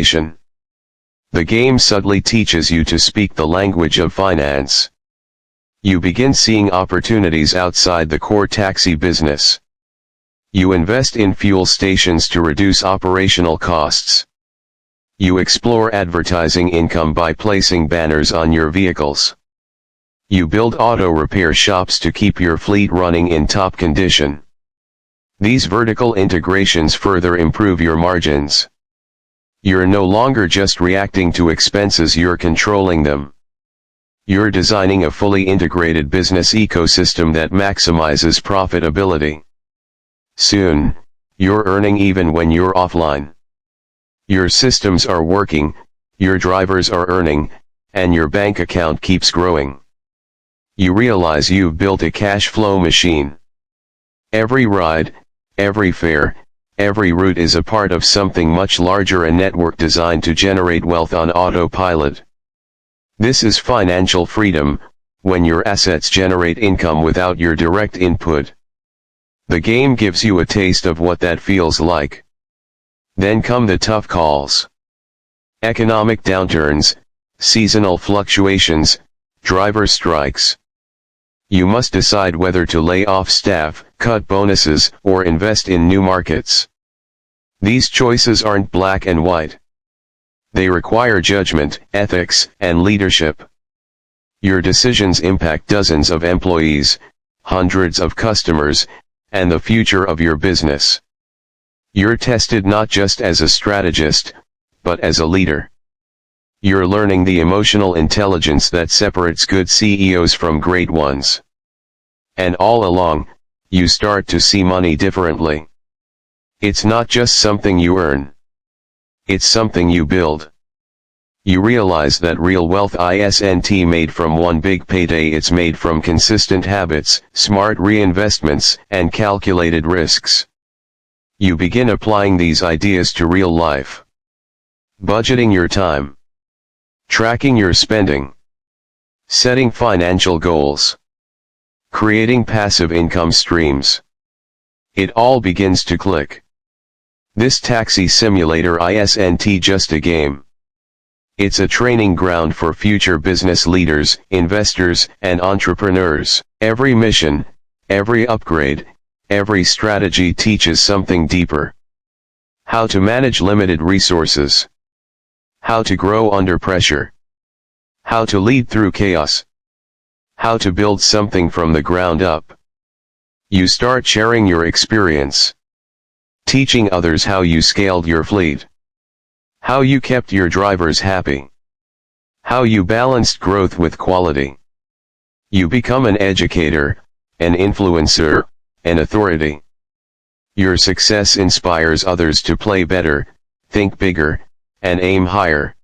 monetization. The game subtly teaches you to speak the language of finance. You begin seeing opportunities outside the core taxi business. You invest in fuel stations to reduce operational costs. You explore advertising income by placing banners on your vehicles. You build auto repair shops to keep your fleet running in top condition. These vertical integrations further improve your margins. You're no longer just reacting to expenses, you're controlling them. You're designing a fully integrated business ecosystem that maximizes profitability. Soon, you're earning even when you're offline. Your systems are working, your drivers are earning, and your bank account keeps growing. You realize you've built a cash flow machine. Every ride, every fare, every route is a part of something much larger, a network designed to generate wealth on autopilot. This is financial freedom, when your assets generate income without your direct input. The game gives you a taste of what that feels like. Then come the tough calls. Economic downturns, seasonal fluctuations, driver strikes. You must decide whether to lay off staff, cut bonuses, or invest in new markets. These choices aren't black and white. They require judgment, ethics, and leadership. Your decisions impact dozens of employees, hundreds of customers, and the future of your business. You're tested not just as a strategist, but as a leader. You're learning the emotional intelligence that separates good CEOs from great ones. And all along, you start to see money differently. It's not just something you earn. It's something you build. You realize that real wealth isn't made from one big payday, it's made from consistent habits, smart reinvestments, and calculated risks. You begin applying these ideas to real life. Budgeting your time. Tracking your spending. Setting financial goals. Creating passive income streams. It all begins to click. This taxi simulator isn't just a game. It's a training ground for future business leaders, investors, and entrepreneurs. Every mission, every upgrade, every strategy teaches something deeper. How to manage limited resources. How to grow under pressure. How to lead through chaos. How to build something from the ground up. You start sharing your experience. Teaching others how you scaled your fleet. How you kept your drivers happy. How you balanced growth with quality. You become an educator, an influencer, an authority. Your success inspires others to play better, think bigger, and aim higher.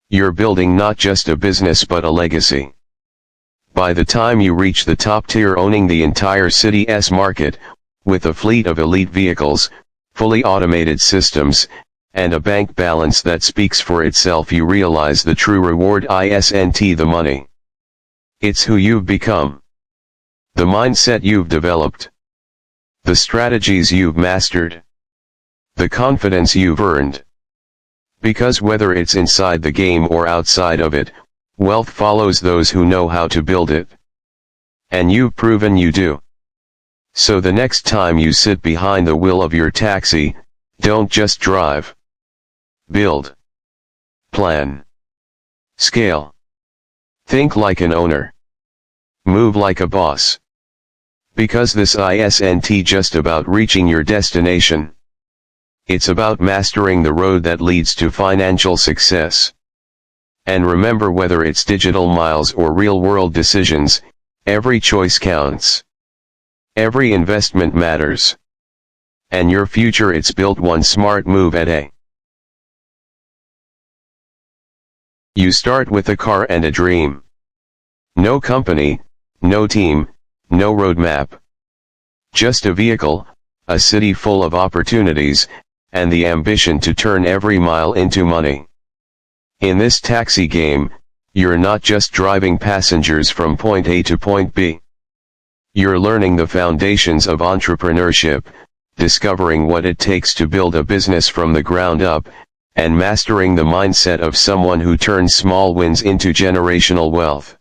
You're building not just a business but a legacy. By the time you reach the top tier, owning the entire city's market, with a fleet of elite vehicles, fully automated systems, and a bank balance that speaks for itself, you realize the true reward isn't the money. It's who you've become. The mindset you've developed. The strategies you've mastered. The confidence you've earned. Because whether it's inside the game or outside of it, wealth follows those who know how to build it. And you've proven you do. So the next time you sit behind the wheel of your taxi, don't just drive. Build. Plan. Scale. Think like an owner. Move like a boss. Because this isn't just about reaching your destination. It's about mastering the road that leads to financial success. And remember, whether it's digital miles or real-world decisions, every choice counts. Every investment matters. And your future, it's built one smart move at a. You start with a car and a dream. No company, no team, no roadmap. Just a vehicle, a city full of opportunities, and the ambition to turn every mile into money. In this taxi game, you're not just driving passengers from point A to point B. You're learning the foundations of entrepreneurship, discovering what it takes to build a business from the ground up, and mastering the mindset of someone who turns small wins into generational wealth.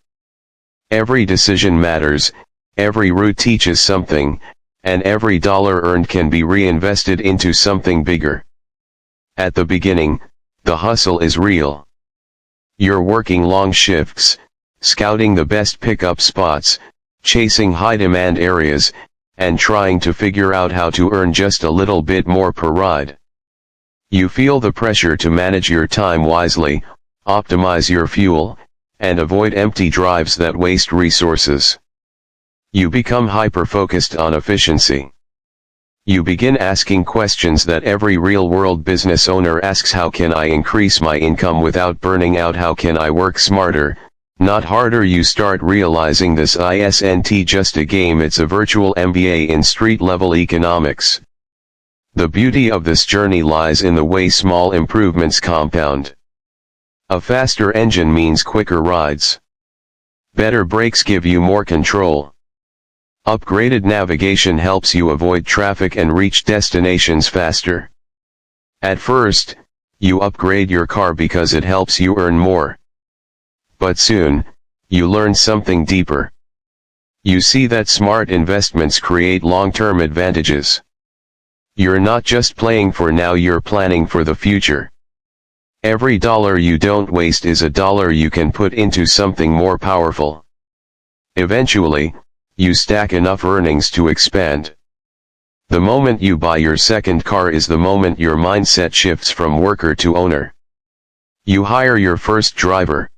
Every decision matters, every route teaches something, and every dollar earned can be reinvested into something bigger. At the beginning, the hustle is real. You're working long shifts, scouting the best pickup spots, chasing high-demand areas, and trying to figure out how to earn just a little bit more per ride. You feel the pressure to manage your time wisely, optimize your fuel, and avoid empty drives that waste resources. You become hyper-focused on efficiency. You begin asking questions that every real-world business owner asks: how can I increase my income without burning out? How can I work smarter, not harder? You start realizing this isn't just a game, it's a virtual MBA in street-level economics. The beauty of this journey lies in the way small improvements compound. A faster engine means quicker rides. Better brakes give you more control. Upgraded navigation helps you avoid traffic and reach destinations faster. At first, you upgrade your car because it helps you earn more. But soon, you learn something deeper. You see that smart investments create long-term advantages. You're not just playing for now, you're planning for the future. Every dollar you don't waste is a dollar you can put into something more powerful. Eventually, you stack enough earnings to expand. The moment you buy your second car is the moment your mindset shifts from worker to owner. You hire your first driver.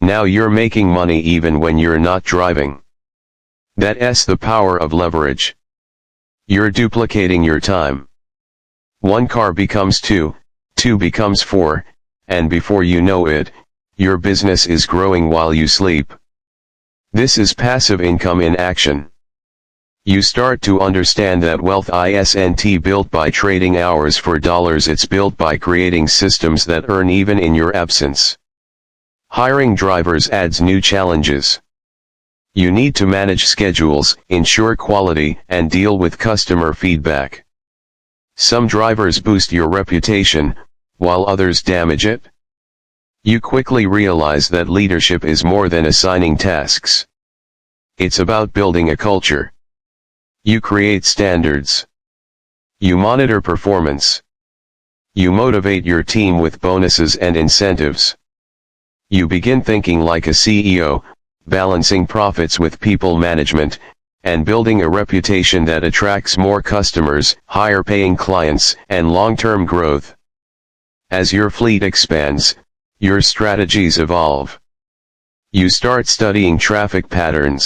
Now you're making money even when you're not driving. That's the power of leverage. You're duplicating your time. One car becomes two becomes four, and before you know it, your business is growing while you sleep. This is passive income in action. You start to understand that wealth isn't built by trading hours for dollars, it's built by creating systems that earn even in your absence. Hiring drivers adds new challenges. You need to manage schedules, ensure quality, and deal with customer feedback. Some drivers boost your reputation, while others damage it. You quickly realize that leadership is more than assigning tasks. It's about building a culture. You create standards. You monitor performance. You motivate your team with bonuses and incentives. You begin thinking like a CEO, balancing profits with people management, and building a reputation that attracts more customers, higher paying clients, and long-term growth. As your fleet expands, your strategies evolve. You start studying traffic patterns.